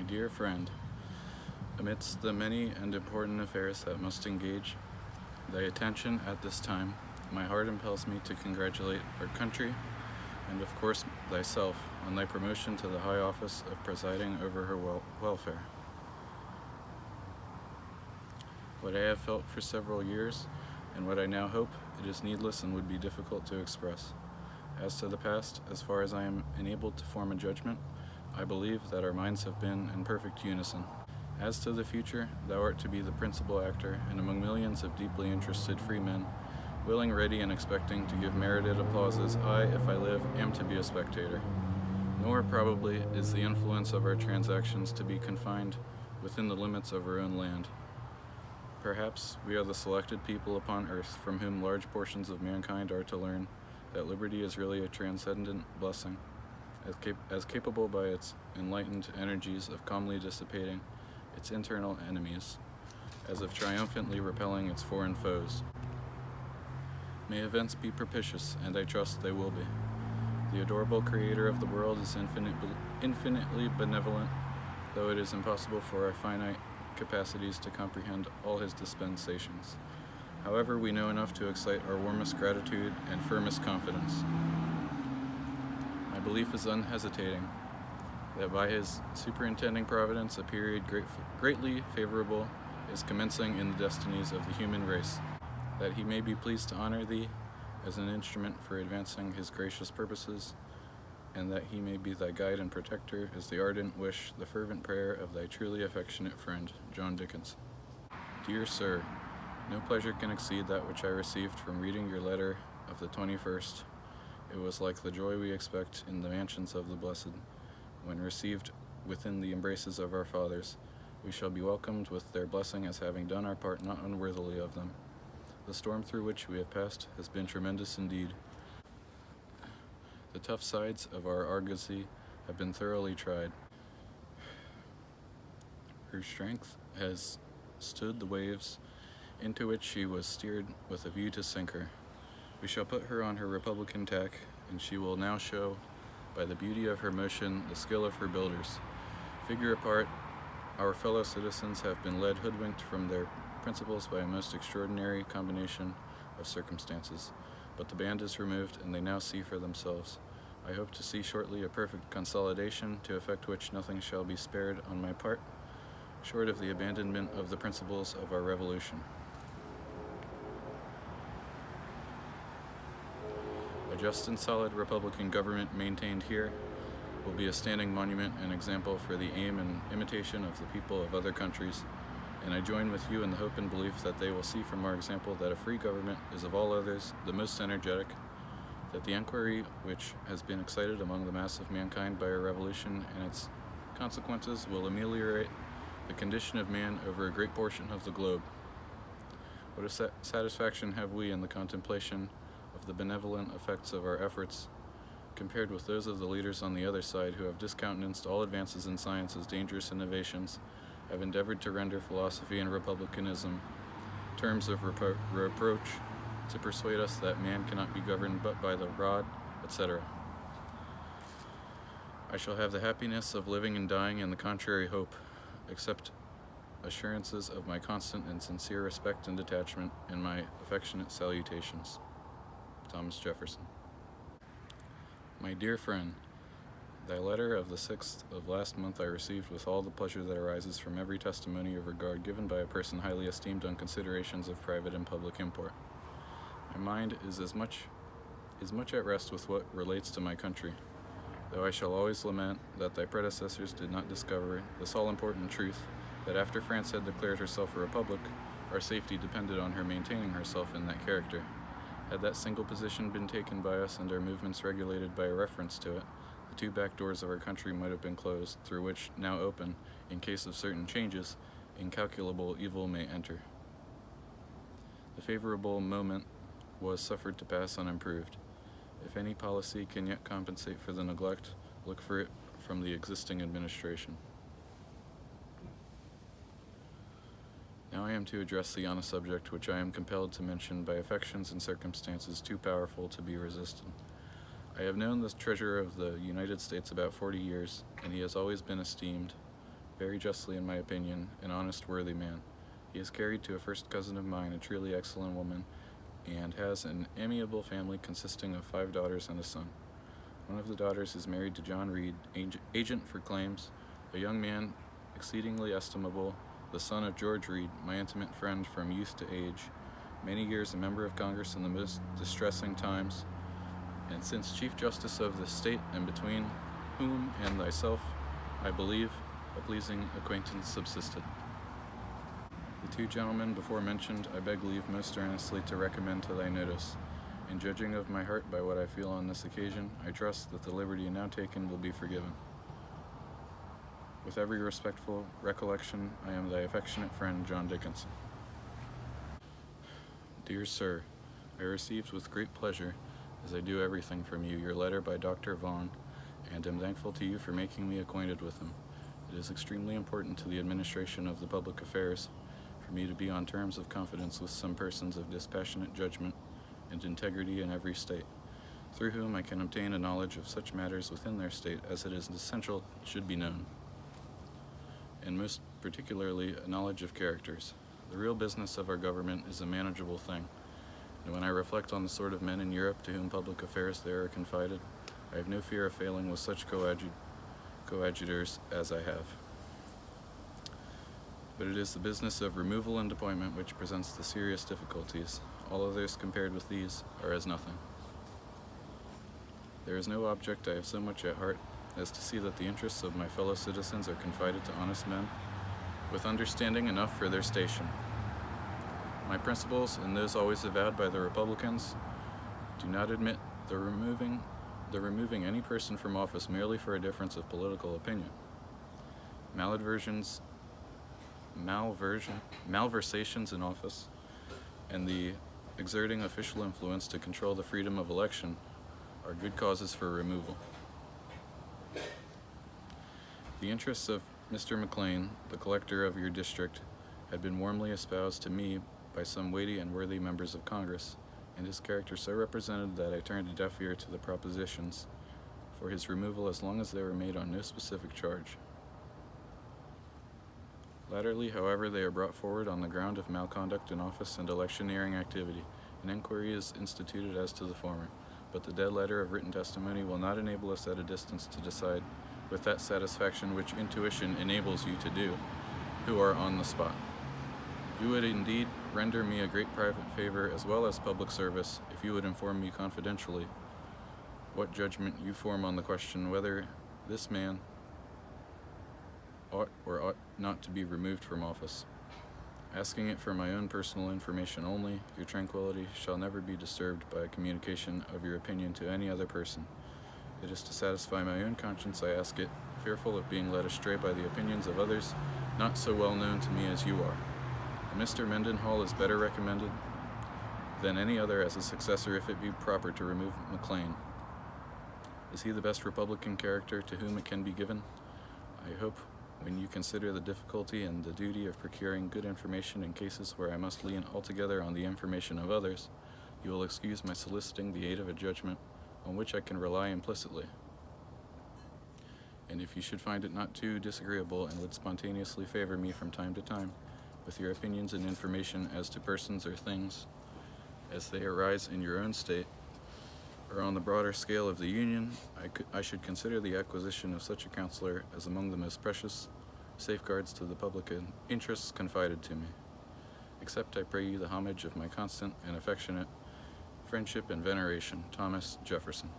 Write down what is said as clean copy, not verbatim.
My dear friend, amidst the many and important affairs that must engage thy attention at this time, my heart impels me to congratulate our country and, of course, thyself on thy promotion to the high office of presiding over her welfare. What I have felt for several years, and what I now hope, it is needless and would be difficult to express. As to the past, as far as I am enabled to form a judgment, I believe that our minds have been in perfect unison. As to the future, thou art to be the principal actor, and among millions of deeply interested free men, willing, ready, and expecting to give merited applauses, I, if I live, am to be a spectator. Nor, probably, is the influence of our transactions to be confined within the limits of our own land. Perhaps we are the selected people upon earth from whom large portions of mankind are to learn that liberty is really a transcendent blessing, as capable by its enlightened energies of calmly dissipating its internal enemies, as of triumphantly repelling its foreign foes. May events be propitious, and I trust they will be. The adorable Creator of the world is infinitely benevolent, though it is impossible for our finite capacities to comprehend all his dispensations. However, we know enough to excite our warmest gratitude and firmest confidence. My belief is unhesitating that by his superintending providence a period greatly favorable is commencing in the destinies of the human race, that he may be pleased to honor thee as an instrument for advancing his gracious purposes, and that he may be thy guide and protector is the ardent wish, the fervent prayer of thy truly affectionate friend, John Dickinson. Dear Sir, no pleasure can exceed that which I received from reading your letter of the 21st. It was like the joy we expect in the mansions of the blessed. When received within the embraces of our fathers, we shall be welcomed with their blessing as having done our part not unworthily of them. The storm through which we have passed has been tremendous indeed. The tough sides of our argosy have been thoroughly tried. Her strength has stood the waves into which she was steered with a view to sink her. We shall put her on her Republican tack, and she will now show, by the beauty of her motion, the skill of her builders. Figure apart, our fellow citizens have been led hoodwinked from their principles by a most extraordinary combination of circumstances. But the band is removed, and they now see for themselves. I hope to see shortly a perfect consolidation, to effect which nothing shall be spared on my part, short of the abandonment of the principles of our revolution. A just and solid Republican government maintained here will be a standing monument and example for the aim and imitation of the people of other countries, and I join with you in the hope and belief that they will see from our example that a free government is of all others the most energetic, that the inquiry which has been excited among the mass of mankind by our revolution and its consequences will ameliorate the condition of man over a great portion of the globe. What a satisfaction have we in the contemplation of the benevolent effects of our efforts, compared with those of the leaders on the other side who have discountenanced all advances in science as dangerous innovations, have endeavored to render philosophy and republicanism terms of reproach, to persuade us that man cannot be governed but by the rod, etc. I shall have the happiness of living and dying in the contrary hope, accept assurances of my constant and sincere respect and detachment, and my affectionate salutations. Thomas Jefferson. My dear friend, thy letter of the 6th of last month I received with all the pleasure that arises from every testimony of regard given by a person highly esteemed on considerations of private and public import. My mind is much at rest with what relates to my country, though I shall always lament that thy predecessors did not discover this all-important truth, that after France had declared herself a republic, our safety depended on her maintaining herself in that character. Had that single position been taken by us and our movements regulated by a reference to it, the two back doors of our country might have been closed, through which, now open, in case of certain changes, incalculable evil may enter. The favorable moment was suffered to pass unimproved. If any policy can yet compensate for the neglect, look for it from the existing administration. Now I am to address thee on a subject which I am compelled to mention by affections and circumstances too powerful to be resisted. I have known the Treasurer of the United States about 40 years, and he has always been esteemed, very justly in my opinion, an honest, worthy man. He is carried to a first cousin of mine, a truly excellent woman, and has an amiable family consisting of 5 daughters and a son. One of the daughters is married to John Reed, agent for claims, a young man exceedingly estimable, the son of George Reed, my intimate friend from youth to age, many years a member of Congress in the most distressing times, and since Chief Justice of the state, and between whom and thyself, I believe, a pleasing acquaintance subsisted. The 2 gentlemen before mentioned I beg leave most earnestly to recommend to thy notice. In judging of my heart by what I feel on this occasion, I trust that the liberty now taken will be forgiven. With every respectful recollection, I am thy affectionate friend, John Dickinson. Dear Sir, I received with great pleasure, as I do everything from you, your letter by Dr. Vaughan, and am thankful to you for making me acquainted with him. It is extremely important to the administration of the public affairs for me to be on terms of confidence with some persons of dispassionate judgment and integrity in every state, through whom I can obtain a knowledge of such matters within their state as it is essential should be known, and most particularly a knowledge of characters. The real business of our government is a manageable thing, and when I reflect on the sort of men in Europe to whom public affairs there are confided, I have no fear of failing with such coadjutors as I have. But it is the business of removal and appointment which presents the serious difficulties. All others compared with these are as nothing. There is no object I have so much at heart as to see that the interests of my fellow citizens are confided to honest men, with understanding enough for their station. My principles, and those always avowed by the Republicans, do not admit the removing any person from office merely for a difference of political opinion. Malversations in office, and the exerting official influence to control the freedom of election are good causes for removal. The interests of Mr. McLean, the collector of your district, had been warmly espoused to me by some weighty and worthy members of Congress, and his character so represented that I turned a deaf ear to the propositions for his removal as long as they were made on no specific charge. Latterly, however, they are brought forward on the ground of malconduct in office and electioneering activity. An inquiry is instituted as to the former, but the dead letter of written testimony will not enable us at a distance to decide with that satisfaction which intuition enables you to do, who are on the spot. You would indeed render me a great private favor as well as public service if you would inform me confidentially what judgment you form on the question whether this man ought or ought not to be removed from office. Asking it for my own personal information only, your tranquility shall never be disturbed by a communication of your opinion to any other person. It is to satisfy my own conscience I ask it, fearful of being led astray by the opinions of others not so well known to me as you are. A Mr. Mendenhall is better recommended than any other as a successor if it be proper to remove McLean. Is he the best Republican character to whom it can be given? I hope when you consider the difficulty and the duty of procuring good information in cases where I must lean altogether on the information of others, you will excuse my soliciting the aid of a judgment on which I can rely implicitly. And if you should find it not too disagreeable and would spontaneously favor me from time to time with your opinions and information as to persons or things as they arise in your own state, or on the broader scale of the Union, I should consider the acquisition of such a counselor as among the most precious safeguards to the public interests confided to me. Accept, I pray you, the homage of my constant and affectionate friendship and veneration, Thomas Jefferson.